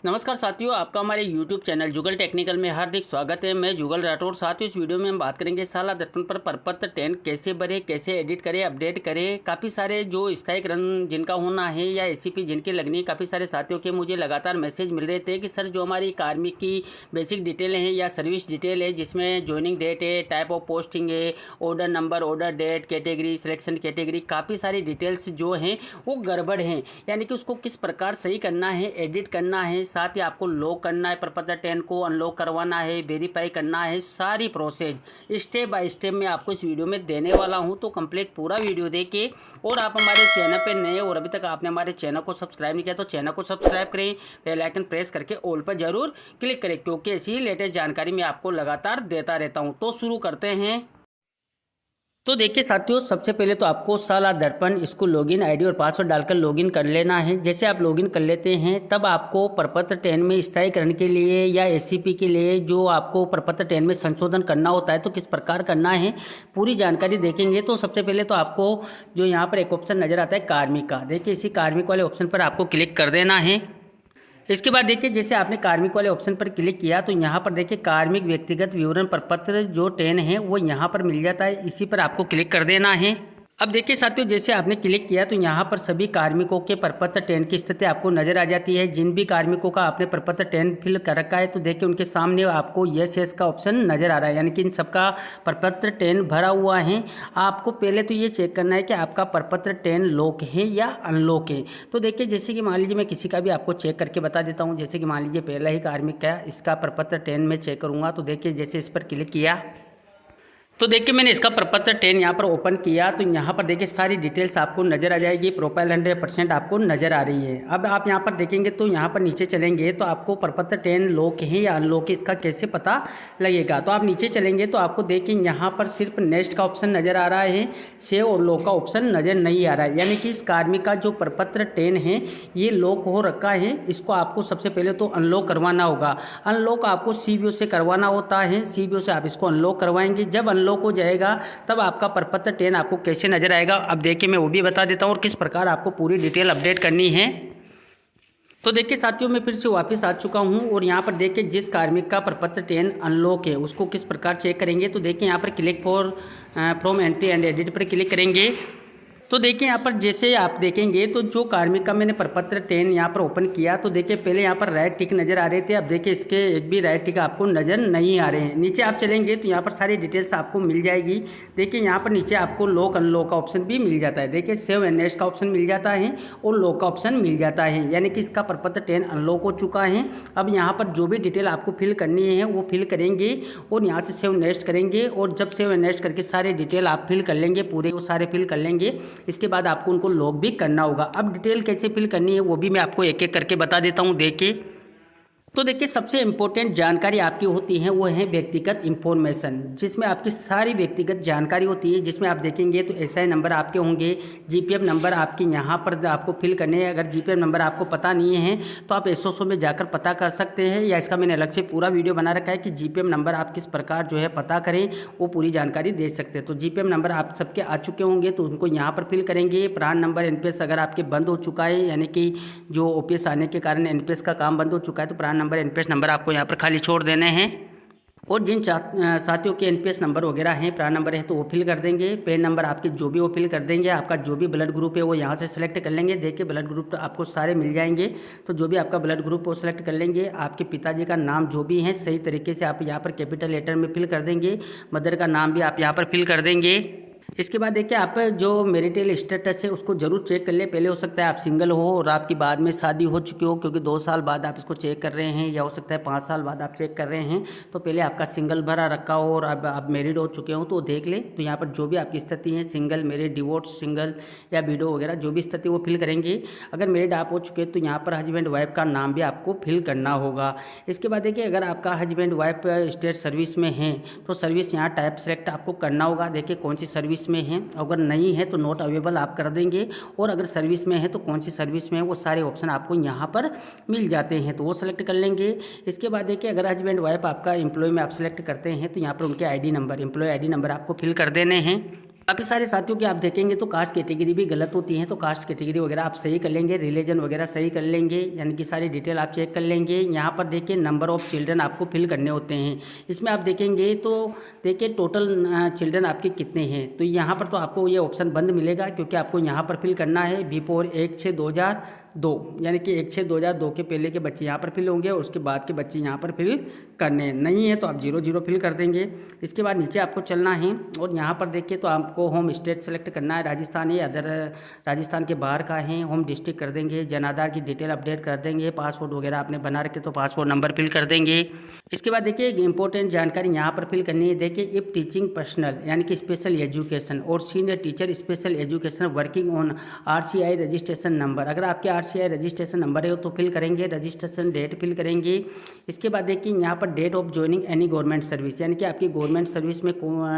नमस्कार साथियों, आपका हमारे YouTube चैनल जुगल टेक्निकल में हार्दिक स्वागत है। मैं जुगल राठौर। साथियों, इस वीडियो में हम बात करेंगे साला दर्पण पर प्रपत्र 10 कैसे भरें, कैसे एडिट करें, अपडेट करें। काफ़ी सारे जो स्थायीकरण जिनका होना है या एसीपी जिनके लगनी है, काफ़ी सारे साथियों के मुझे लगातार मैसेज मिल रहे थे कि सर जो हमारी कार्मिक की बेसिक डिटेल है या सर्विस डिटेल है, जिसमें ज्वाइनिंग डेट है, टाइप ऑफ पोस्टिंग है, order number, order date, category, selection category, काफ़ी सारी डिटेल्स जो हैं वो गड़बड़ हैं। यानी कि उसको किस प्रकार सही करना है, एडिट करना है, साथ ही आपको लॉक करना है, प्रपत्र 10 को अनलॉक करवाना है, वेरीफाई करना है। सारी प्रोसेस स्टेप बाय स्टेप मैं आपको इस वीडियो में देने वाला हूं, तो कंप्लीट पूरा वीडियो देखिए। और आप हमारे चैनल पे नए और अभी तक आपने हमारे चैनल को सब्सक्राइब नहीं किया तो चैनल को सब्सक्राइब करें, बेल आइकन प्रेस करके ऑल पर जरूर क्लिक करें, क्योंकि ऐसी लेटेस्ट जानकारी मैं आपको लगातार देता रहता हूँ। तो शुरू करते हैं। तो देखिए साथियों, सबसे पहले तो आपको साला दर्पण इसको लॉगिन आईडी और पासवर्ड डालकर लॉगिन कर लेना है। जैसे आप लॉगिन कर लेते हैं तब आपको प्रपत्र 10 में स्थायीकरण के लिए या एसीपी के लिए जो आपको प्रपत्र 10 में संशोधन करना होता है तो किस प्रकार करना है पूरी जानकारी देखेंगे। तो सबसे पहले तो आपको जो यहाँ पर एक ऑप्शन नज़र आता है कार्मिक का, देखिए इसी कार्मिक वाले ऑप्शन पर आपको क्लिक कर देना है। इसके बाद देखिए जैसे आपने कार्मिक वाले ऑप्शन पर क्लिक किया तो यहाँ पर देखिए कार्मिक व्यक्तिगत विवरण प्रपत्र जो 10 है वो यहाँ पर मिल जाता है, इसी पर आपको क्लिक कर देना है। अब देखिए साथियों, जैसे आपने क्लिक किया तो यहाँ पर सभी कार्मिकों के प्रपत्र 10 की स्थिति आपको नजर आ जाती है। जिन भी कार्मिकों का आपने प्रपत्र 10 फिल कर रखा है तो देखिए उनके सामने आपको यस का ऑप्शन नजर आ रहा है, यानी कि इन सबका प्रपत्र 10 भरा हुआ है। आपको पहले तो ये चेक करना है कि आपका प्रपत्र 10 लॉक है या अनलॉक है। तो देखिए जैसे कि मान लीजिए मैं किसी का भी आपको चेक करके बता देता हूँ। जैसे कि मान लीजिए पहला ही कार्मिक का इसका प्रपत्र 10 में चेक करूँगा तो देखिए जैसे इस पर क्लिक किया तो देखिए मैंने इसका प्रपत्र 10 यहाँ पर ओपन किया तो यहाँ पर देखिए सारी डिटेल्स आपको नज़र आ जाएगी। प्रोफाइल 100% आपको नज़र आ रही है। अब आप यहाँ पर देखेंगे तो यहाँ पर नीचे चलेंगे तो आपको प्रपत्र 10 लॉक है या अनलॉक है इसका कैसे पता लगेगा। तो आप नीचे चलेंगे तो आपको देखिए यहाँ पर सिर्फ नेक्स्ट का ऑप्शन नज़र आ रहा है, सेव और लॉक का ऑप्शन नज़र नहीं आ रहा है। यानी कि इस कार्मिक का जो प्रपत्र 10 है ये लॉक हो रखा है, इसको आपको सबसे पहले तो अनलॉक करवाना होगा। अनलॉक आपको CBO से करवाना होता है, CBO से आप इसको अनलॉक करवाएंगे। जब अनलॉक हो जाएगा तब आपका प्रपत्र 10 आपको कैसे नजर आएगा अब देखिए मैं वो भी बता देता हूँ और किस प्रकार आपको पूरी डिटेल अपडेट करनी है। तो देखिए साथियों, मैं फिर से वापस आ चुका हूँ और यहाँ पर देखिए जिस कार्मिक का प्रपत्र 10 अनलॉक है उसको किस प्रकार चेक करेंगे। तो देखिए यहाँ पर click for from entry and edit पर क्लिक करेंगे तो देखिए यहाँ पर जैसे आप देखेंगे तो जो कार्मिक का मैंने प्रपत्र 10 यहाँ पर ओपन किया तो देखिए पहले यहाँ पर राइट टिक नज़र आ रहे थे, अब देखिए इसके एक भी राइट टिक आपको नज़र नहीं आ रहे हैं। नीचे आप चलेंगे तो यहाँ पर सारी डिटेल्स आपको मिल जाएगी। देखिए यहाँ पर नीचे आपको लॉक अनलॉक का ऑप्शन भी मिल जाता है। देखिए सेव एंड नेक्स्ट का ऑप्शन मिल जाता है और लॉक का ऑप्शन मिल जाता है, यानी कि इसका प्रपत्र 10 अनलॉक हो चुका है। अब यहाँ पर जो भी डिटेल आपको फिल करनी है वो फिल करेंगे और यहाँ से सेव नेक्स्ट करेंगे और जब सेव नेक्स्ट करके सारे डिटेल आप फिल कर लेंगे, पूरे वो सारे फिल कर लेंगे, इसके बाद आपको उनको लॉक भी करना होगा। अब डिटेल कैसे फिल करनी है वो भी मैं आपको एक एक करके बता देता हूँ। देखिए तो देखिए सबसे इम्पोर्टेंट जानकारी आपकी होती है वो है व्यक्तिगत इंफॉर्मेशन, जिसमें आपकी सारी व्यक्तिगत जानकारी होती है। जिसमें आप देखेंगे तो SI नंबर आपके होंगे, GPF नंबर आपके यहाँ पर आपको फिल करने हैं। अगर GPF नंबर आपको पता नहीं है तो आप SOSO में जाकर पता कर सकते हैं, या इसका मैंने अलग से पूरा वीडियो बना रखा है कि GPF नंबर आप किस प्रकार जो है पता करें, वो पूरी जानकारी दे सकते हैं। तो GPF नंबर आप सबके आ चुके होंगे तो उनको यहाँ पर फिल करेंगे। प्राण नंबर NPS अगर आपके बंद हो चुका है, यानी कि जो OPS आने के कारण NPS का काम बंद हो चुका है तो प्राण नंबर NPS नंबर आपको यहाँ पर खाली छोड़ देने हैं। और जिन साथियों के NPS नंबर वगैरह हैं, प्राण नंबर है तो वो फिल कर देंगे। पेन नंबर आपके जो भी वो फिल कर देंगे। आपका जो भी ब्लड ग्रुप है वो यहाँ से सेलेक्ट कर लेंगे। देखिए ब्लड ग्रुप तो आपको सारे मिल जाएंगे, तो जो भी आपका ब्लड ग्रुप वो सेलेक्ट कर लेंगे। आपके पिताजी का नाम जो भी है सही तरीके से आप यहाँ पर कैपिटल लेटर में फिल कर देंगे। मदर का नाम भी आप यहाँ पर फिल कर देंगे। इसके बाद देखिए आप जो मैरिटल स्टेटस है उसको जरूर चेक कर ले। पहले हो सकता है आप सिंगल हो और आपकी बाद में शादी हो चुकी हो, क्योंकि 2 साल बाद आप इसको चेक कर रहे हैं, या हो सकता है 5 साल बाद आप चेक कर रहे हैं। तो पहले आपका सिंगल भरा रखा हो और अब आप मैरिड हो चुके हो तो देख ले। तो यहाँ पर जो भी आपकी स्थिति है, सिंगल, मैरिड, डिवोर्स, सिंगल या विडो वगैरह जो भी स्थिति वो फिल करेंगे। अगर मैरिड आप हो चुके तो यहाँ पर हस्बैंड वाइफ का नाम भी आपको फिल करना होगा। इसके बाद देखिए अगर आपका हस्बैंड वाइफ स्टेट सर्विस में है तो सर्विस यहाँ टाइप सेलेक्ट आपको करना होगा। देखिए कौन सी सर्विस में है, अगर नहीं है तो नॉट अवेलेबल आप कर देंगे, और अगर सर्विस में है तो कौन सी सर्विस में है वो सारे ऑप्शन आपको यहाँ पर मिल जाते हैं तो वो सेलेक्ट कर लेंगे। इसके बाद देखिए अगर हस्बैंड वाइफ आपका एम्प्लॉय में आप सेलेक्ट करते हैं तो यहाँ पर उनके ID number, employee ID number आपको फिल कर देने हैं। काफ़ी सारे साथियों की आप देखेंगे तो कास्ट कैटेगरी भी गलत होती हैं, तो कास्ट कैटेगरी वगैरह आप सही कर लेंगे, रिलीजन वगैरह सही कर लेंगे, यानी कि सारी डिटेल आप चेक कर लेंगे। यहाँ पर देखिए नंबर ऑफ़ चिल्ड्रन आपको फिल करने होते हैं। इसमें आप देखेंगे तो देखिए टोटल चिल्ड्रन आपके कितने हैं, तो यहाँ पर तो आपको ये ऑप्शन बंद मिलेगा, क्योंकि आपको यहाँ पर फिल करना है बिफोर 1/6/2002, यानी कि 1/6/2002 के पहले के बच्चे यहाँ पर फिल होंगे और उसके बाद के बच्चे यहाँ पर फिल करने नहीं है, तो आप 0 फिल कर देंगे। इसके बाद नीचे आपको चलना है और यहाँ पर देखिए तो आपको होम स्टेट सेलेक्ट करना है, राजस्थान या अदर राजस्थान के बाहर का है, होम डिस्ट्रिक्ट कर देंगे, जन आधार की डिटेल अपडेट कर देंगे, पासपोर्ट वगैरह आपने बना रखे तो पासपोर्ट नंबर फिल कर देंगे। इसके बाद देखिए इंपॉर्टेंट जानकारी यहाँ पर फिल करनी है। देखिए इफ टीचिंग पर्सनल यानी कि स्पेशल एजुकेशन और senior teacher special education working on RCI registration number, अगर आपके RCI रजिस्ट्रेशन नंबर है तो फिल करेंगे, रजिस्ट्रेशन डेट फिल करेंगे। इसके बाद देखिए यहाँ पर date of joining any government service, यानी कि आपकी गवर्नमेंट सर्विस में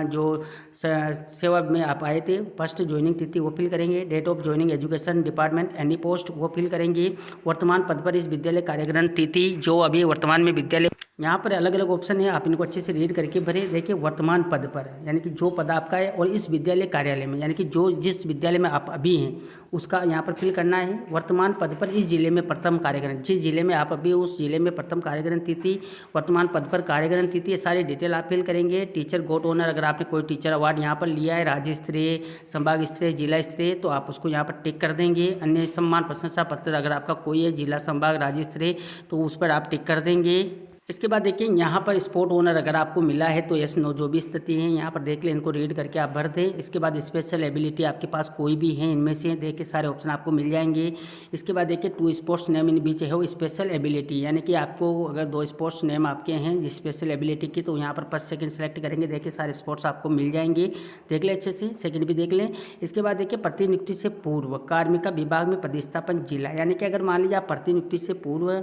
जो सेवा में आप आए थे फर्स्ट ज्वाइनिंग तिथि वो फिल करेंगे। Date of joining education department any post वो फिल करेंगे। वर्तमान पद पर इस विद्यालय कार्यग्रहण तिथि, जो अभी वर्तमान में विद्यालय, यहाँ पर अलग अलग ऑप्शन है, आप इनको अच्छे से रीड करके भरे। देखिए वर्तमान पद पर यानी कि जो पद आपका है और इस विद्यालय कार्यालय में, यानी कि जो जिस विद्यालय में आप अभी हैं उसका यहाँ पर फिल करना है। वर्तमान पद पर इस जिले में प्रथम कार्यग्रहण, जिस जिले में आप अभी उस जिले में प्रथम कार्यग्रहण तिथि, वर्तमान पद पर कार्यग्रहण तिथि, ये सारी डिटेल आप फिल करेंगे। टीचर गोट ऑनर, अगर आपने कोई टीचर अवार्ड यहाँ पर लिया है, राज्य स्तरीय, संभाग स्तरीय, जिला स्तरीय, तो आप उसको यहाँ पर टिक कर देंगे। अन्य सम्मान प्रशंसा पत्र अगर आपका कोई है जिला, संभाग, राज्य स्तरीय, तो उस पर आप टिक कर देंगे। इसके बाद देखिए यहाँ पर स्पोर्ट ओनर अगर आपको मिला है तो यस नो जो भी स्थिति है यहाँ पर देख लें, इनको रीड करके आप भर दें। इसके बाद स्पेशल एबिलिटी आपके पास कोई भी है इनमें से, देखिए सारे ऑप्शन आपको मिल जाएंगे। इसके बाद देखिए 2 स्पोर्ट्स नेम इन बीच है वो स्पेशल एबिलिटी, यानी कि आपको अगर 2 स्पोर्ट्स नेम आपके हैं स्पेशल एबिलिटी की, तो यहाँ पर फर्स्ट सेकंड सेलेक्ट करेंगे। देखिए सारे स्पोर्ट्स आपको मिल जाएंगे, देख लें अच्छे से, सेकंड भी देख लें। इसके बाद देखिए प्रतिनियुक्ति से पूर्व कार्मिक विभाग में पदस्थापन जिला, यानी कि अगर मान लीजिए आप प्रतिनियुक्ति से पूर्व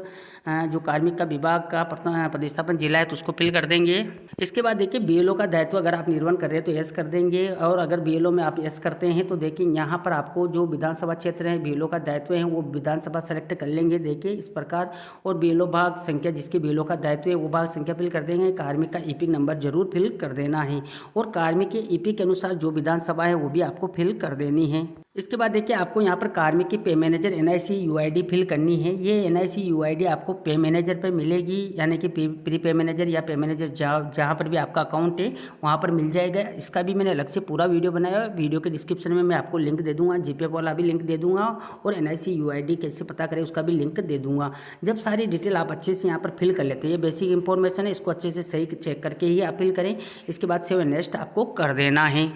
जो कार्मिक का विभाग का पदस्थापन जिला है तो उसको फिल कर देंगे। इसके बाद देखिए BLO का दायित्व अगर आप निर्वहन कर रहे हैं तो यस कर देंगे, और अगर BLO में आप यस करते हैं तो देखिए यहाँ पर आपको जो विधानसभा क्षेत्र है BLO का दायित्व है वो विधानसभा सेलेक्ट कर लेंगे, देखिए इस प्रकार। और BLO भाग संख्या, जिसके BLO का दायित्व है वो भाग संख्या फिल कर देंगे। कार्मिक का EP नंबर जरूर फिल कर देना है, और कार्मिक के EP के अनुसार जो विधानसभा है वो भी आपको फिल कर देनी है। इसके बाद देखिए आपको यहाँ पर कार्मिक की पे मैनेजर NIC UID फिल करनी है। ये NIC UID आपको पे मैनेजर पर मिलेगी, यानी कि प्री पे मैनेजर या पे मैनेजर जहाँ पर भी आपका अकाउंट है वहाँ पर मिल जाएगा। इसका भी मैंने अलग से पूरा वीडियो बनाया है, वीडियो के डिस्क्रिप्शन में मैं आपको लिंक दे दूँगा, GPay वाला भी लिंक दे दूँगा, और NIC UID कैसे पता करें उसका भी लिंक दे दूँगा। जब सारी डिटेल आप अच्छे से यहाँ पर फिल कर लेते हैं, ये बेसिक इंफॉर्मेशन है, इसको अच्छे से सही चेक करके ही आप फिल करें। इसके बाद सेव नेक्स्ट आपको कर देना है।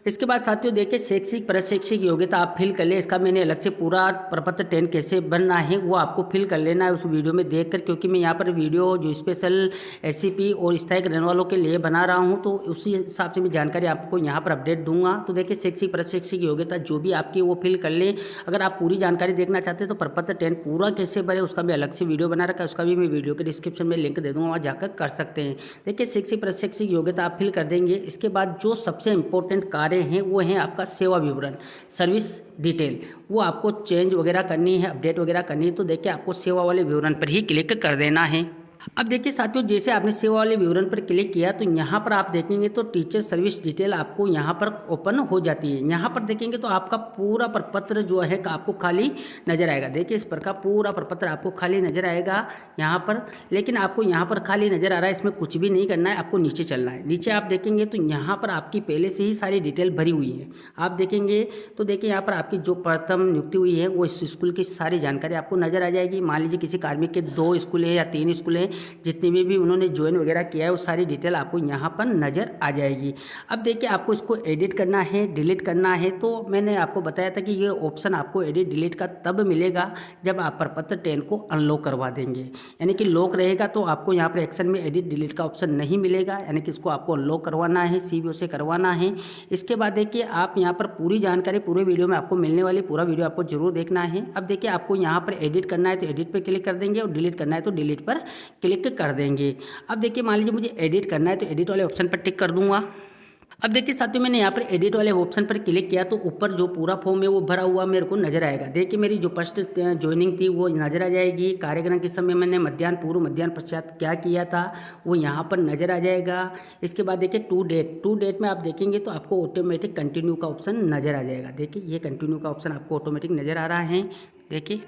इसके बाद साथियों देखिए शैक्षिक प्रशैक्षिक योग्यता आप फिल कर ले, इसका मैंने अलग से पूरा प्रपत्र 10 कैसे बनना है वो आपको फिल कर लेना है उस वीडियो में देखकर, क्योंकि मैं यहाँ पर वीडियो जो स्पेशल SCP और स्थायिक रहने वालों के लिए बना रहा हूँ, तो उसी हिसाब से मैं जानकारी आपको यहाँ पर अपडेट दूंगा। तो देखिए शैक्षिक प्रशैक्षिक योग्यता जो भी आपकी वो फिल कर लें। अगर आप पूरी जानकारी देखना चाहते हैं तो प्रपत्र 10 पूरा कैसे भरे उसका भी अलग से वीडियो बना रखा है, उसका भी मैं वीडियो के डिस्क्रिप्शन में लिंक दे दूँगा, वहाँ जाकर कर सकते हैं। देखिए शैक्षिक प्रशैक्षिक योग्यता आप फिल कर देंगे। इसके बाद जो सबसे इंपॉर्टेंट कार्य हैं वो है आपका सेवा विवरण, सर्विस डिटेल, वो आपको चेंज वगैरह करनी है, अपडेट वगैरह करनी है। तो देखिए आपको सेवा वाले विवरण पर ही क्लिक कर देना है। अब देखिए साथियों जैसे आपने सेवा वाले विवरण पर क्लिक किया तो यहाँ पर आप देखेंगे तो टीचर सर्विस डिटेल आपको यहाँ पर ओपन हो जाती है। यहाँ पर देखेंगे तो आपका पूरा प्रपत्र जो है आपको खाली नजर आएगा। देखिए इस प्रकार पूरा प्रपत्र आपको खाली नजर आएगा यहाँ पर, लेकिन आपको यहाँ पर खाली नजर आ रहा है, इसमें कुछ भी नहीं करना है, आपको नीचे चलना है। नीचे आप देखेंगे तो यहाँ पर आपकी पहले से ही सारी डिटेल भरी हुई है। आप देखेंगे तो देखिए यहाँ पर आपकी जो प्रथम नियुक्ति हुई है वो इस स्कूल की सारी जानकारी आपको नजर आ जाएगी। मान लीजिए किसी कार्मिक के 2 स्कूल है या 3 स्कूल है, जितने में भी उन्होंने ज्वाइन वगैरह किया है वो सारी डिटेल आपको यहाँ पर नज़र आ जाएगी। अब देखिए आपको इसको एडिट करना है, डिलीट करना है, तो मैंने आपको बताया था कि ये ऑप्शन आपको एडिट डिलीट का तब मिलेगा जब आप प्रपत्र 10 को अनलॉक करवा देंगे, यानी कि लॉक रहेगा तो आपको यहाँ पर एक्शन में एडिट डिलीट का ऑप्शन नहीं मिलेगा, यानी कि इसको आपको अनलॉक करवाना है, CBO से करवाना है। इसके बाद देखिए आप यहाँ पर पूरी जानकारी पूरे वीडियो में आपको मिलने वाली, पूरा वीडियो आपको जरूर देखना है। अब देखिए आपको यहाँ पर एडिट करना है तो एडिट पर क्लिक कर देंगे, और डिलीट करना है तो डिलीट पर क्लिक कर देंगे। अब देखिए मान लीजिए मुझे एडिट करना है तो एडिट वाले ऑप्शन पर टिक कर दूंगा। अब देखिए साथियों, मैंने यहाँ पर एडिट वाले ऑप्शन पर क्लिक किया तो ऊपर जो पूरा फॉर्म है वो भरा हुआ मेरे को नजर आएगा। देखिए मेरी जो फर्स्ट ज्वाइनिंग थी वो नजर आ जाएगी। कार्यक्रम के समय मैंने मध्याह्न पूर्व मध्याह्न पश्चात क्या किया था वो यहाँ पर नजर आ जाएगा। इसके बाद देखिए टू डेट में आप देखेंगे तो आपको ऑटोमेटिक कंटिन्यू का ऑप्शन नजर आ जाएगा। देखिए ये कंटिन्यू का ऑप्शन आपको ऑटोमेटिक नजर आ रहा है। देखिए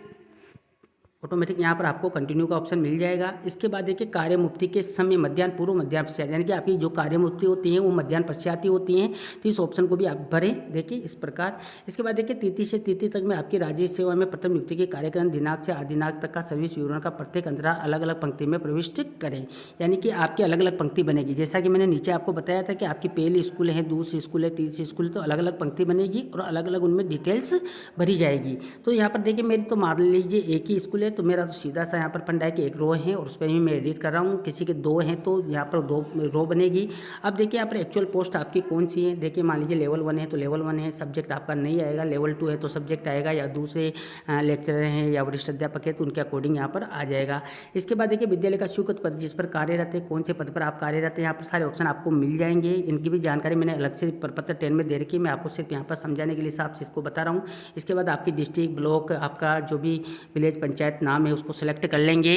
ऑटोमेटिक यहाँ पर आपको कंटिन्यू का ऑप्शन मिल जाएगा। इसके बाद देखिए कार्य मुक्ति के समय मध्याह्न पूर्व मध्याह्न पश्चात, यानी कि आपकी जो कार्य मुक्ति होती है वो मध्याह्न पश्चात ही होती हैं, तो इस ऑप्शन को भी आप भरें। देखिए इस प्रकार। इसके बाद देखिए तिथि से तिथि तक में आपकी राज्य सेवा में प्रथम नियुक्ति के कार्यक्रम दिनांक से आदिनांक तक का सर्विस विवरण का प्रत्येक अंतराल अलग अलग पंक्ति में प्रविष्ट करें, यानी कि आपकी अलग अलग पंक्ति बनेगी। जैसा कि मैंने नीचे आपको बताया था कि आपकी पहली स्कूल है, दूसरी स्कूल है, तीसरी स्कूल है, तो अलग अलग पंक्ति बनेगी और अलग अलग उनमें डिटेल्स भरी जाएगी। तो यहाँ पर देखिए मेरी तो मान लीजिए एक ही स्कूल है, तो मेरा तो सीधा सा यहाँ पर फंडा है कि एक रो है और उस पर ही मैं एडिट कर रहा हूँ। किसी के दो हैं तो यहाँ पर दो रो बनेगी। अब देखिए यहाँ पर एक्चुअल पोस्ट आपकी कौन सी है। देखिए मान लीजिए लेवल 1 है तो लेवल 1 है, सब्जेक्ट आपका नहीं आएगा। लेवल 2 है तो सब्जेक्ट आएगा, या दूसरे लेक्चरर हैं या वरिष्ठ अध्यापक है तो उनके अकॉर्डिंग यहाँ पर आ जाएगा। इसके बाद देखिए विद्यालय का स्वीकृत पद जिस पर कार्यरत है, कौन से पद पर आप कार्यरत है, यहाँ पर सारे ऑप्शन आपको मिल जाएंगे। इनकी भी जानकारी मैंने अलग से प्रपत्र 10 में दे रखी है, मैं आपको सिर्फ यहाँ पर समझाने के लिए हिसाब से इसको बता रहा हूँ। इसके बाद आपकी डिस्ट्रिक्ट, ब्लॉक, आपका जो भी विलेज पंचायत नाम है उसको सेलेक्ट कर लेंगे।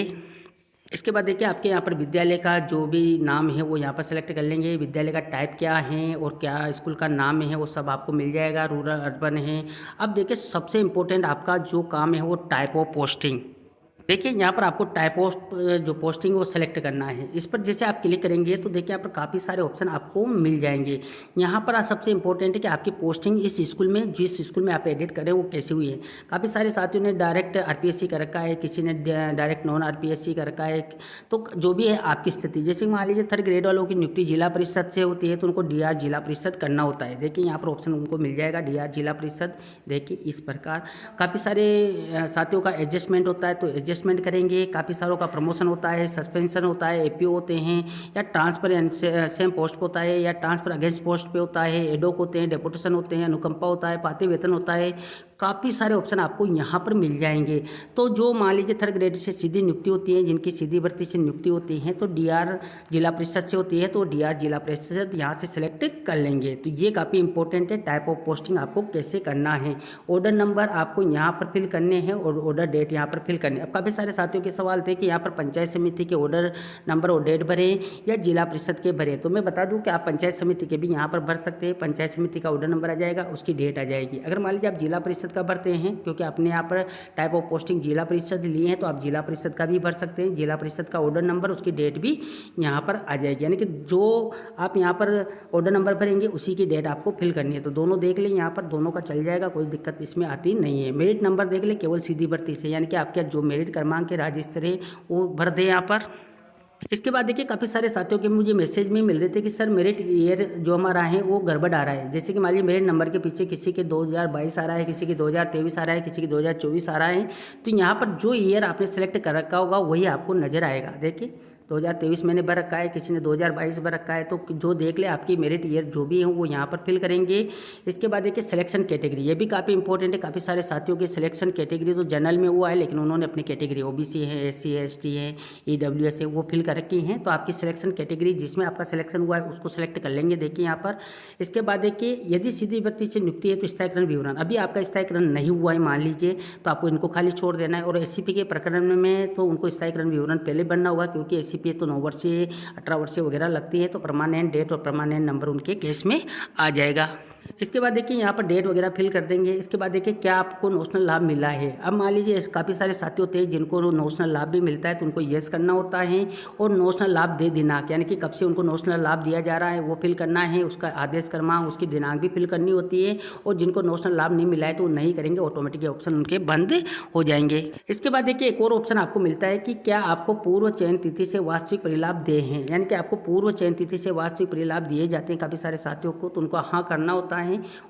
इसके बाद देखिए आपके यहाँ पर विद्यालय का जो भी नाम है वो यहाँ पर सेलेक्ट कर लेंगे। विद्यालय का टाइप क्या है और क्या स्कूल का नाम है वो सब आपको मिल जाएगा, रूरल अर्बन है। अब देखिए सबसे इम्पोर्टेंट आपका जो काम है वो टाइप ऑफ पोस्टिंग। देखिए यहाँ पर आपको टाइप ऑफ जो पोस्टिंग वो सेलेक्ट करना है। इस पर जैसे आप क्लिक करेंगे तो देखिए यहाँ पर काफ़ी सारे ऑप्शन आपको मिल जाएंगे। यहाँ पर सबसे इंपॉर्टेंट है कि आपकी पोस्टिंग इस स्कूल में, जिस स्कूल में आप एडिट करें वो कैसी हुई है। काफ़ी सारे साथियों ने डायरेक्ट आरपीएससी कर रखा है, किसी ने डायरेक्ट नॉन आरपीएससी कर रखा है। तो जो भी है आपकी स्थिति, जैसे मान लीजिए थर्ड ग्रेड वालों की नियुक्ति जिला परिषद से होती है तो उनको डीआर जिला परिषद करना होता है। देखिए यहाँ पर ऑप्शन उनको मिल जाएगा डीआर जिला परिषद। देखिए इस प्रकार काफ़ी सारे साथियों का एडजस्टमेंट होता है तो एडजस्टमेंट करेंगे। काफ़ी सारों का प्रमोशन होता है, सस्पेंशन होता है, एपीओ होते हैं, या ट्रांसफर सेम पोस्ट पे होता है, या ट्रांसफर अगेंस्ट पोस्ट पे होता है, एडोक होते हैं, डेपुटेशन होते हैं, अनुकंपा होता है, पाते वेतन होता है। काफ़ी सारे ऑप्शन आपको यहाँ पर मिल जाएंगे। तो जो मान लीजिए थर्ड ग्रेड से सीधी नियुक्ति होती है, जिनकी सीधी भर्ती से नियुक्ति होती है तो डीआर जिला परिषद से होती है तो डीआर जिला परिषद यहाँ से सिलेक्ट कर लेंगे। तो ये काफ़ी इंपॉर्टेंट है, टाइप ऑफ पोस्टिंग आपको कैसे करना है। ऑर्डर नंबर आपको यहाँ पर फिल करने हैं और ऑर्डर डेट यहाँ पर फिल करने। अब काफ़ी सारे साथियों के सवाल थे कि यहाँ पर पंचायत समिति के ऑर्डर नंबर और डेट भरें या जिला परिषद के भरें। तो मैं बता दूँ कि आप पंचायत समिति के भी यहाँ पर भर सकते हैं। पंचायत समिति का ऑर्डर नंबर आ जाएगा, उसकी डेट आ जाएगी। अगर मान लीजिए आप जिला परिषद का भरते हैं, क्योंकि आपने यहाँ पर टाइप ऑफ पोस्टिंग जिला परिषद लिए हैं, तो आप जिला परिषद का भी भर सकते हैं। जिला परिषद का ऑर्डर नंबर, उसकी डेट भी यहाँ पर आ जाएगी। यानी कि जो आप यहाँ पर ऑर्डर नंबर भरेंगे उसी की डेट आपको फिल करनी है। तो दोनों देख लें, यहाँ पर दोनों का चल जाएगा, कोई दिक्कत इसमें आती नहीं है। मेरिट नंबर देख लें केवल सीधी भर्ती से, यानी कि आपका जो मेरिट क्रमांक है राज्य स्तर है वो भर दें यहाँ पर। इसके बाद देखिए काफ़ी सारे साथियों के मुझे मैसेज में मिल रहे थे कि सर मेरिट ईयर जो हमारा है वो गड़बड़ आ रहा है। जैसे कि मान लीजिए मेरिट नंबर के पीछे किसी के 2022 आ रहा है, किसी के 2023 आ रहा है, किसी के 2024 आ रहा है। तो यहाँ पर जो ईयर आपने सेलेक्ट कर रखा होगा वही आपको नज़र आएगा। देखिए 2023 मैंने भर रखा है, किसी ने 2022 भर रखा है, तो जो देख ले आपकी मेरिट ईयर जो भी है वो यहाँ पर फिल करेंगे। इसके बाद देखिए सिलेक्शन कैटेगरी, ये भी काफ़ी इंपॉर्टेंट है। काफ़ी सारे साथियों की सिलेक्शन कैटेगरी तो जनरल में हुआ है, लेकिन उन्होंने अपनी कैटेगरी ओबीसी है, एससी है, एसटी है, ईडब्ल्यूएस है, वो फिल कर रखी हैं। तो आपकी सिलेक्शन कैटेगरी जिसमें आपका सिलेक्शन हुआ है उसको सिलेक्ट कर लेंगे। देखिए यहाँ पर। इसके बाद देखिए यदि सीधी भर्ती से नियुक्ति है तो स्थायीकरण विवरण, अभी आपका स्थायीकरण नहीं हुआ है मान लीजिए, तो आपको इनको खाली छोड़ देना है। और एससीपी के प्रकरण में तो उनको स्थायीकरण विवरण पहले बनना होगा, क्योंकि एससीपी तो 9 वर्षीय 18 वर्षीय वगैरह लगती है, तो परमानेंट डेट और परमानेंट नंबर उनके केस में आ जाएगा। इसके बाद देखिए यहाँ पर डेट वगैरह फिल कर देंगे। इसके बाद देखिए क्या आपको नोशनल लाभ मिला है। अब मान लीजिए काफ़ी सारे साथी होते हैं जिनको नोशनल लाभ भी मिलता है, तो उनको येस करना होता है। और नोशनल लाभ दे दिनांक, यानी कि कब से उनको नोशनल लाभ दिया जा रहा है वो फिल करना है। उसका आदेश क्रमांक, उसकी दिनांक भी फिल करनी होती है। और जिनको नोशनल लाभ नहीं मिला है तो वो नहीं करेंगे, ऑटोमेटिक ऑप्शन उनके बंद हो जाएंगे। इसके बाद देखिए एक और ऑप्शन आपको मिलता है कि क्या आपको पूर्व चयन तिथि से वास्तविक परिलाभ दे हैं, यानी कि आपको पूर्व चयन तिथि से वास्तविक परिलाभ दिए जाते हैं काफ़ी सारे साथियों को, तो उनको हाँ करना होता है।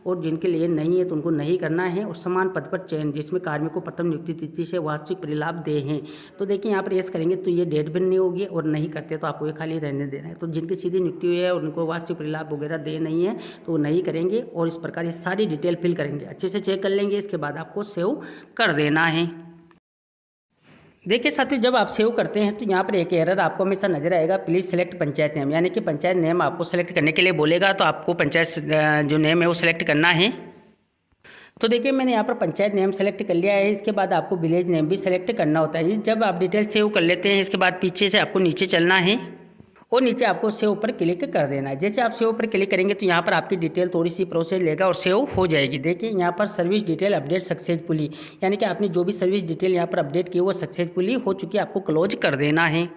और जिनके लिए नहीं है तो उनको नहीं करना है। और समान पद पर चयन जिसमें कार्मिक को प्रथम नियुक्ति तिथि से वास्तविक परिलाभ दे हैं, तो देखिए यहाँ पर यस करेंगे तो ये डेट भी नहीं होगी, और नहीं करते तो आपको ये खाली रहने देना है। तो जिनकी सीधी नियुक्ति हुई है और उनको वास्तविक परिलाभ वगैरह दे नहीं है तो वो नहीं करेंगे। और इस प्रकार ये सारी डिटेल फिल करेंगे, अच्छे से चेक कर लेंगे। इसके बाद आपको सेव कर देना है। देखिए साथियों, जब आप सेव करते हैं तो यहाँ पर एक एरर आपको हमेशा नजर आएगा, प्लीज़ सेलेक्ट पंचायत नेम, यानी कि पंचायत नेम आपको सेलेक्ट करने के लिए बोलेगा, तो आपको पंचायत जो नेम है वो सिलेक्ट करना है। तो देखिए मैंने यहाँ पर पंचायत नेम सेलेक्ट कर लिया है। इसके बाद आपको विलेज नेम भी सेलेक्ट करना होता है। जब आप डिटेल सेव कर लेते हैं, इसके बाद पीछे से आपको नीचे चलना है और नीचे आपको सेव पर क्लिक कर देना है। जैसे आप सेव पर क्लिक करेंगे तो यहाँ पर आपकी डिटेल थोड़ी सी प्रोसेस लेगा और सेव हो जाएगी। देखिए यहाँ पर सर्विस डिटेल अपडेट सक्सेसफुली, यानी कि आपने जो भी सर्विस डिटेल यहाँ पर अपडेट की वो सक्सेसफुली हो चुकी है, आपको क्लोज कर देना है।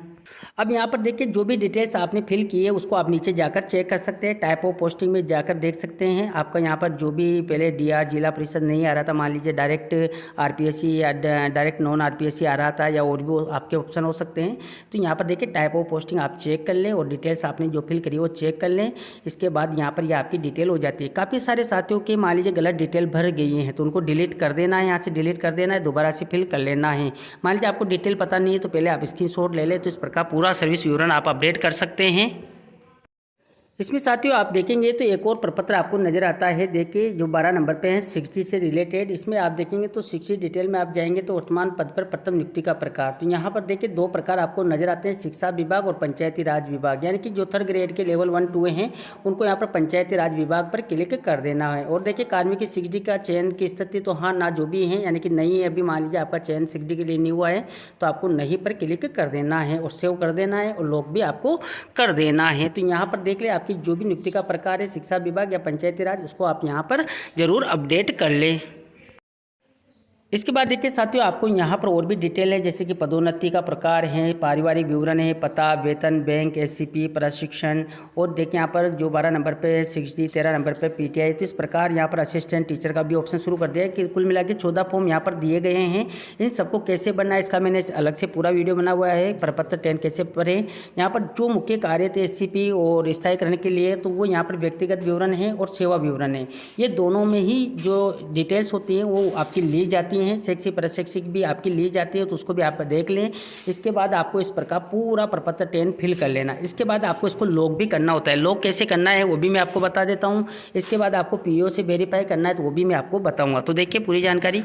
अब यहाँ पर देखिए जो भी डिटेल्स आपने फिल की है उसको आप नीचे जाकर चेक कर सकते हैं। टाइप ऑफ पोस्टिंग में जाकर देख सकते हैं आपका यहाँ पर जो भी पहले डीआर जिला परिषद नहीं आ रहा था, मान लीजिए डायरेक्ट आरपीएससी या डायरेक्ट नॉन आरपीएससी आ रहा था, या और भी आपके ऑप्शन हो सकते हैं। तो यहाँ पर देखिए टाइप ऑफ पोस्टिंग आप चेक कर लें और डिटेल्स आपने जो फिल करी वो चेक कर लें। इसके बाद यहाँ पर ये आपकी डिटेल हो जाती है। काफ़ी सारे साथियों के मान लीजिए गलत डिटेल भर गई हैं तो उनको डिलीट कर देना है, यहाँ से डिलीट कर देना है, दोबारा से फिल कर लेना है। मान लीजिए आपको डिटेल पता नहीं है तो पहले आप स्क्रीनशॉट ले लें, तो इस प्रकार पूरा सर्विस विवरण आप अपडेट कर सकते हैं। इसमें साथियों आप देखेंगे तो एक और प्रपत्र आपको नज़र आता है। देखिए जो 12 नंबर पे है 60 से रिलेटेड, इसमें आप देखेंगे तो 60 डिटेल में आप जाएंगे तो वर्तमान पद पर प्रथम नियुक्ति का प्रकार। तो यहाँ पर देखिए दो प्रकार आपको नजर आते हैं, शिक्षा विभाग और पंचायती राज विभाग, यानी कि जो थर्ड ग्रेड के लेवल 1 2 हैं उनको यहाँ पर पंचायती राज विभाग पर क्लिक कर देना है। और देखिए कार्मिक की 60 का चयन की स्थिति तो हाँ ना जो भी है, यानी कि नहीं है, अभी मान लीजिए आपका चयन 60 के लिए नहीं हुआ है तो आपको नहीं पर क्लिक कर देना है और सेव कर देना है और लॉक भी आपको कर देना है। तो यहाँ पर देख ले आपकी जो भी नियुक्ति का प्रकार है शिक्षा विभाग या पंचायती राज, उसको आप यहाँ पर जरूर अपडेट कर लें। इसके बाद देखिए साथियों आपको यहाँ पर और भी डिटेल है, जैसे कि पदोन्नति का प्रकार है, पारिवारिक विवरण है, पता, वेतन, बैंक, एससीपी, प्रशिक्षण, और देखिए यहाँ पर जो 12 नंबर पे 60, 13 नंबर पे पीटीआई। तो इस प्रकार यहाँ पर असिस्टेंट टीचर का भी ऑप्शन शुरू कर दिया है कि कुल मिला के 14 फॉर्म यहाँ पर दिए गए हैं। इन सबको कैसे बनना है इसका मैंने अलग से पूरा वीडियो बना हुआ है। प्रपत्र 10 कैसे भरें, यहाँ पर जो मुख्य कार्य थे एससीपी और स्थायीकरण के लिए, तो वो यहाँ पर व्यक्तिगत विवरण है और सेवा विवरण है। ये दोनों में ही जो डिटेल्स होती हैं वो आपकी ली जाती हैं, शैक्षिक प्रशिक्षक भी आपकी ली जाती है, तो उसको भी आप देख लें। इसके बाद आपको इस प्रकार पूरा प्रपत्र 10 फिल कर लेना। इसके बाद आपको इसको लॉग भी करना होता है। लॉग कैसे करना है वो भी मैं आपको बता देता हूँ। इसके बाद आपको पीओ से वेरीफाई करना है तो वो भी मैं आपको बताऊँगा। तो देखिए पूरी जानकारी।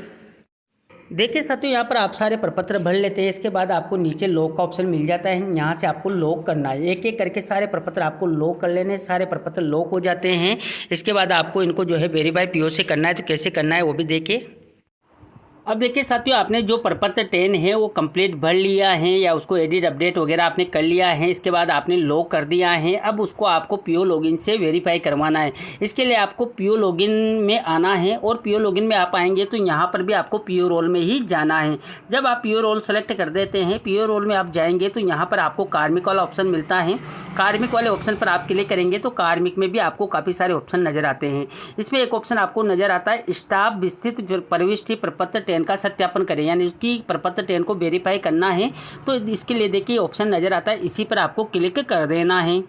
देखिए साथियों यहाँ पर आप सारे प्रपत्र भर लेते हैं, इसके बाद आपको नीचे लॉक का ऑप्शन मिल जाता है। यहाँ से आपको लॉक करना है, एक एक करके सारे प्रपत्र आपको लॉक कर लेने। सारे प्रपत्र लॉक हो जाते हैं। इसके बाद आपको इनको जो है वेरीफाई पीओ से करना है, तो कैसे करना है वो भी देखिए। अब देखिए साथियों आपने जो प्रपत्र 10 है वो कंप्लीट भर लिया है या उसको एडिट अपडेट वगैरह आपने कर लिया है। इसके बाद आपने लॉक कर दिया है। अब उसको आपको पीओ लॉगिन से वेरीफाई करवाना है। इसके लिए आपको पीओ लॉगिन में आना है और पीओ लॉगिन में आप आएंगे तो यहाँ पर भी आपको पीओ रोल में ही जाना है। जब आप पीओ रोल सेलेक्ट कर देते हैं, पीओ रोल में आप जाएंगे तो यहाँ पर आपको कार्मिक वाला ऑप्शन मिलता है। कार्मिक वाले ऑप्शन पर आप क्लिक करेंगे तो कार्मिक में भी आपको काफ़ी सारे ऑप्शन नजर आते हैं। इसमें एक ऑप्शन आपको नजर आता है स्टाफ विस्तृत प्रविष्टि प्रपत्र 10 का सत्यापन करें, यानी उसकी प्रपत्र 10 को वेरीफाई करना है। तो इसके लिए देखिए ऑप्शन नज़र आता है, इसी पर आपको क्लिक कर देना है।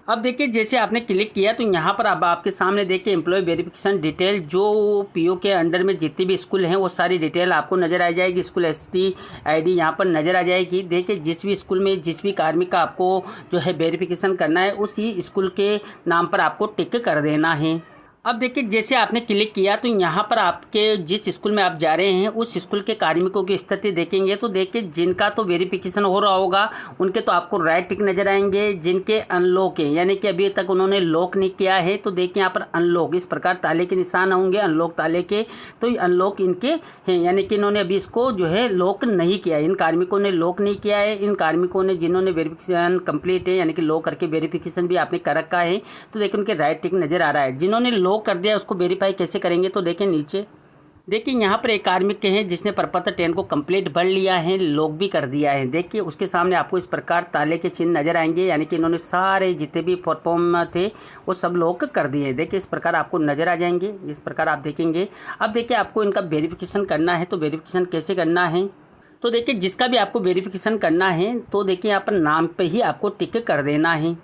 अब देखिए जैसे आपने क्लिक किया तो यहाँ पर अब आपके सामने देखिए एम्प्लॉय वेरिफिकेशन डिटेल, जो पीओ के अंडर में जितनी भी स्कूल हैं वो सारी डिटेल आपको नज़र आ जाएगी। स्कूल एसटी आईडी यहाँ पर नज़र आ जाएगी। देखिए जिस भी स्कूल में जिस भी कार्मिक का आपको जो है वेरिफिकेशन करना है उसी स्कूल के नाम पर आपको टिक कर देना है। अब देखिए जैसे आपने क्लिक किया तो यहाँ पर आपके जिस स्कूल में आप जा रहे हैं उस स्कूल के कार्मिकों की स्थिति देखेंगे तो देखिए जिनका तो वेरिफिकेशन हो रहा होगा उनके तो आपको राइट टिक नजर आएंगे। जिनके अनलॉक है यानी कि अभी तक उन्होंने लॉक नहीं किया है तो देखिए यहाँ पर अनलॉक इस प्रकार ताले के निशान होंगे अनलॉक ताले के, तो अनलॉक इनके हैं यानी कि इन्होंने अभी इसको जो है लॉक नहीं किया है। इन कार्मिकों ने लॉक नहीं किया है। इन कार्मिकों ने जिन्होंने वेरिफिकेशन कंप्लीट है यानी कि लॉक करके वेरिफिकेशन भी आपने कर रखा है तो देखिए उनके राइट टिक नजर आ रहा है। जिन्होंने लॉक कर दिया उसको वेरीफाई कैसे करेंगे तो देखें नीचे देखिए यहाँ पर एक कार्मिक के हैं जिसने प्रपत्र 10 को कंप्लीट भर लिया है, लॉक भी कर दिया है। देखिए उसके सामने आपको इस प्रकार ताले के चिन्ह नजर आएंगे यानी कि इन्होंने सारे जितने भी फॉर्म थे वो सब लॉक कर दिए। देखिए इस प्रकार आपको नजर आ जाएंगे, इस प्रकार आप देखेंगे। अब देखिए आपको इनका वेरिफिकेशन करना है तो वेरिफिकेशन कैसे करना है तो देखिए जिसका भी आपको वेरिफिकेशन करना है तो देखिए यहाँ पर नाम पे ही आपको टिक कर देना है।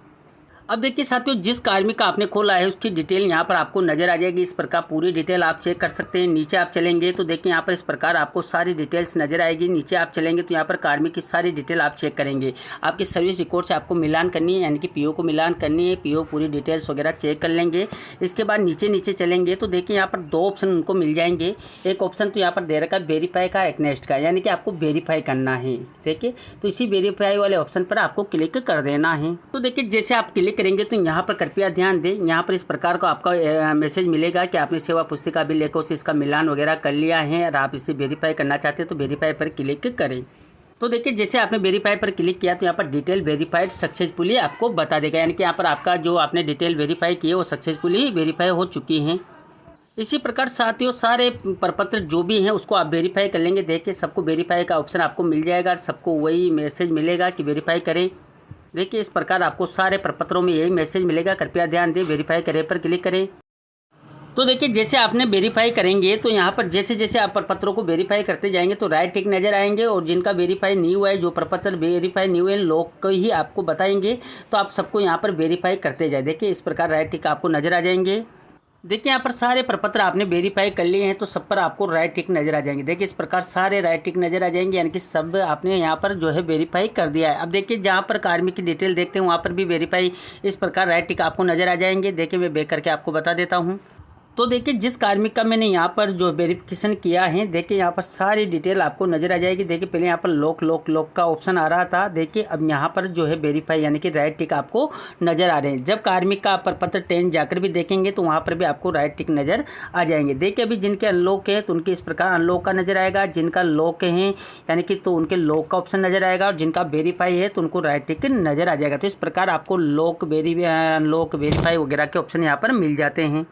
अब देखिए साथियों, जिस कार्मिक का आपने खोला है उसकी डिटेल यहाँ पर आपको नजर आ जाएगी। इस प्रकार पूरी डिटेल आप चेक कर सकते हैं। नीचे आप चलेंगे तो देखिए यहाँ पर इस प्रकार आपको सारी डिटेल्स नजर आएगी। नीचे आप चलेंगे तो यहाँ पर कार्मिक की सारी डिटेल आप चेक करेंगे। आपकी सर्विस रिकॉर्ड से आपको मिलान करनी है, यानी कि पीओ को मिलान करनी है। पीओ पूरी डिटेल्स वगैरह चेक कर लेंगे। इसके बाद नीचे चलेंगे तो देखिए यहाँ पर 2 ऑप्शन उनको मिल जाएंगे। एक ऑप्शन तो यहाँ पर दे रखा है वेरीफाई का, एक नेक्स्ट का, यानी कि आपको वेरीफाई करना है। देखिए तो इसी वेरीफाई वाले ऑप्शन पर आपको क्लिक कर देना है। तो देखिए जैसे आप क्लिक करेंगे तो यहाँ पर कृपया ध्यान दें, यहाँ पर इस प्रकार का आपका मैसेज मिलेगा कि आपने सेवा पुस्तिका बिल लेकर से इसका मिलान वगैरह कर लिया है और आप इसे वेरीफाई करना चाहते हैं तो वेरीफाई पर क्लिक करें। तो देखिए जैसे आपने वेरीफाई पर क्लिक किया तो यहाँ पर डिटेल वेरीफाइड सक्सेसफुली आपको बता देगा, यानी कि यहाँ पर आपका जो आपने डिटेल वेरीफाई की है वो सक्सेसफुली वेरीफाई हो चुकी हैं। इसी प्रकार साथियों सारे प्रपत्र जो भी हैं उसको आप वेरीफाई कर लेंगे। देखिए सबको वेरीफाई का ऑप्शन आपको मिल जाएगा, सबको वही मैसेज मिलेगा कि वेरीफाई करें। देखिए इस प्रकार आपको सारे प्रपत्रों में यही मैसेज मिलेगा, कृपया ध्यान दें, वेरीफाई करें पर क्लिक करें। तो देखिए जैसे आपने वेरीफाई करेंगे तो यहाँ पर जैसे जैसे आप प्रपत्रों को वेरीफाई करते जाएंगे तो राइट टिक नजर आएंगे, और जिनका वेरीफाई नहीं हुआ है, जो प्रपत्र वेरीफाई नहीं हुए, लोग को ही आपको बताएंगे। तो आप सबको यहाँ पर वेरीफाई करते जाए। देखिए इस प्रकार राइट टिक आपको नजर आ जाएंगे। देखिए यहाँ पर सारे प्रपत्र आपने वेरीफाई कर लिए हैं तो सब पर आपको राइट टिक नजर आ जाएंगे। देखिए इस प्रकार सारे राइट टिक नजर आ जाएंगे, यानी कि सब आपने यहाँ पर जो है वेरीफाई कर दिया है। अब देखिए जहाँ पर कार्मिक की डिटेल देखते हैं वहाँ पर भी वेरीफाई इस प्रकार राइट टिक आपको नजर आ जाएंगे। देखिए मैं बैक करके आपको बता देता हूँ। तो देखिए जिस कार्मिक का मैंने यहाँ पर जो वेरिफिकेशन किया है, देखिए यहाँ पर सारी डिटेल आपको नज़र आ जाएगी। देखिए पहले यहाँ पर लॉक का ऑप्शन आ रहा था, देखिए अब यहाँ पर जो है वेरीफाई यानी कि राइट टिक आपको नज़र आ रहे हैं। जब कार्मिक का प्रपत्र 10 जाकर भी देखेंगे तो वहाँ पर भी आपको राइट टिक नज़र आ जाएंगे। देखिए अभी जिनके अनलॉक है तो उनके इस प्रकार अनलॉक का नज़र आएगा, जिनका लॉक है यानी कि तो उनके लॉक का ऑप्शन नज़र आएगा, और जिनका वेरीफाई है तो उनको राइट टिक नज़र आ जाएगा। तो इस प्रकार आपको अनलॉक वेरीफाई वगैरह के ऑप्शन यहाँ पर मिल जाते हैं।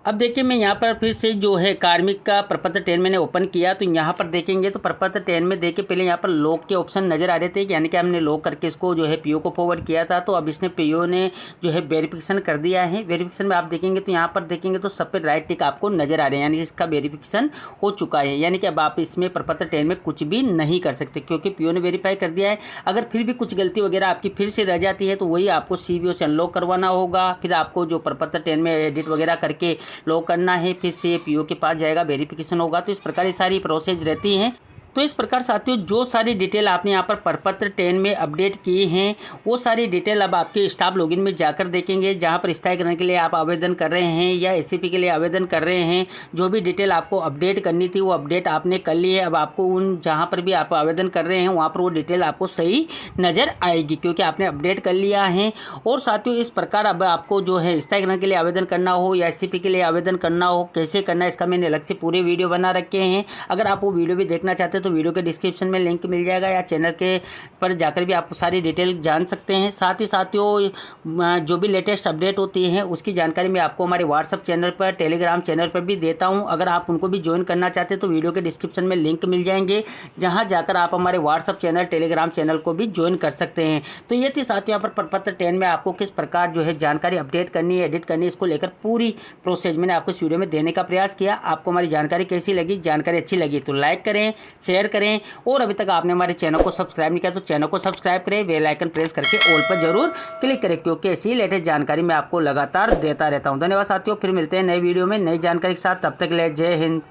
अब देखिए मैं यहाँ पर फिर से जो है कार्मिक का प्रपत्र 10 मैंने ओपन किया तो यहाँ पर देखेंगे तो प्रपत्र 10 में देखिए पहले यहाँ पर लॉक के ऑप्शन नज़र आ रहे थे, यानी कि हमने लॉक करके इसको जो है पीओ को फॉरवर्ड किया था। तो अब इसने पीओ ने जो है वेरिफिकेशन कर दिया है। वेरिफिकेशन में आप देखेंगे तो यहाँ पर देखेंगे तो सब पे राइट टिक आपको नज़र आ रहे हैं, यानी इसका वेरिफिकेशन हो चुका है। यानी कि अब आप इसमें प्रपत्र 10 में कुछ भी नहीं कर सकते क्योंकि पीओ ने वेरीफाई कर दिया है। अगर फिर भी कुछ गलती वगैरह आपकी फिर से रह जाती है तो वही आपको सीबीओ से अनलॉक करवाना होगा, फिर आपको जो प्रपत्र 10 में एडिट वगैरह करके लॉक करना है, फिर से ये पीओ के पास जाएगा, वेरिफिकेशन होगा। तो इस प्रकार ये सारी प्रोसेस रहती हैं। तो इस प्रकार साथियों जो सारी डिटेल आपने यहाँ पर प्रपत्र 10 में अपडेट की हैं वो सारी डिटेल अब आपके स्टाफ लॉगिन में जाकर देखेंगे। जहाँ पर स्थायीकरण के लिए आप आवेदन कर रहे हैं या एससीपी के लिए आवेदन कर रहे हैं, जो भी डिटेल आपको अपडेट करनी थी वो अपडेट आपने कर ली है। अब आपको उन जहाँ पर भी आप आवेदन कर रहे हैं वहाँ पर वो डिटेल आपको सही नज़र आएगी क्योंकि आपने अपडेट कर लिया है। और साथियों इस प्रकार अब आपको जो है स्थायीकरण के लिए आवेदन करना हो या एससीपी के लिए आवेदन करना हो, कैसे करना है इसका मैंने अलग से पूरे वीडियो बना रखे हैं। अगर आप वो वीडियो भी देखना चाहते हैं तो वीडियो के डिस्क्रिप्शन में लिंक मिल जाएगा, या चैनल के पर जाकर भी आप सारी डिटेल जान सकते हैं। साथ ही साथियों जो भी लेटेस्ट अपडेट होती है उसकी जानकारी मैं आपको हमारे व्हाट्सअप चैनल पर, टेलीग्राम चैनल पर भी देता हूं। अगर आप उनको भी ज्वाइन करना चाहते हैं तो वीडियो के डिस्क्रिप्शन में लिंक मिल जाएंगे, जहां जाकर आप हमारे व्हाट्सअप चैनल, टेलीग्राम चैनल को भी ज्वाइन कर सकते हैं। तो ये थी साथियों यहाँ पर प्रपत्र 10 में आपको किस प्रकार जो है जानकारी अपडेट करनी है, एडिट करनी है, इसको लेकर पूरी प्रोसेस मैंने आपको इस वीडियो में देने का प्रयास किया। आपको हमारी जानकारी कैसी लगी? जानकारी अच्छी लगी तो लाइक करें, शेयर करें, और अभी तक आपने हमारे चैनल को सब्सक्राइब नहीं किया तो चैनल को सब्सक्राइब करें, बेल आइकन प्रेस करके ऑल पर जरूर क्लिक करें क्योंकि ऐसी लेटेस्ट जानकारी मैं आपको लगातार देता रहता हूं। धन्यवाद साथियों, फिर मिलते हैं नए वीडियो में नई जानकारी के साथ। तब तक के लिए जय हिंद।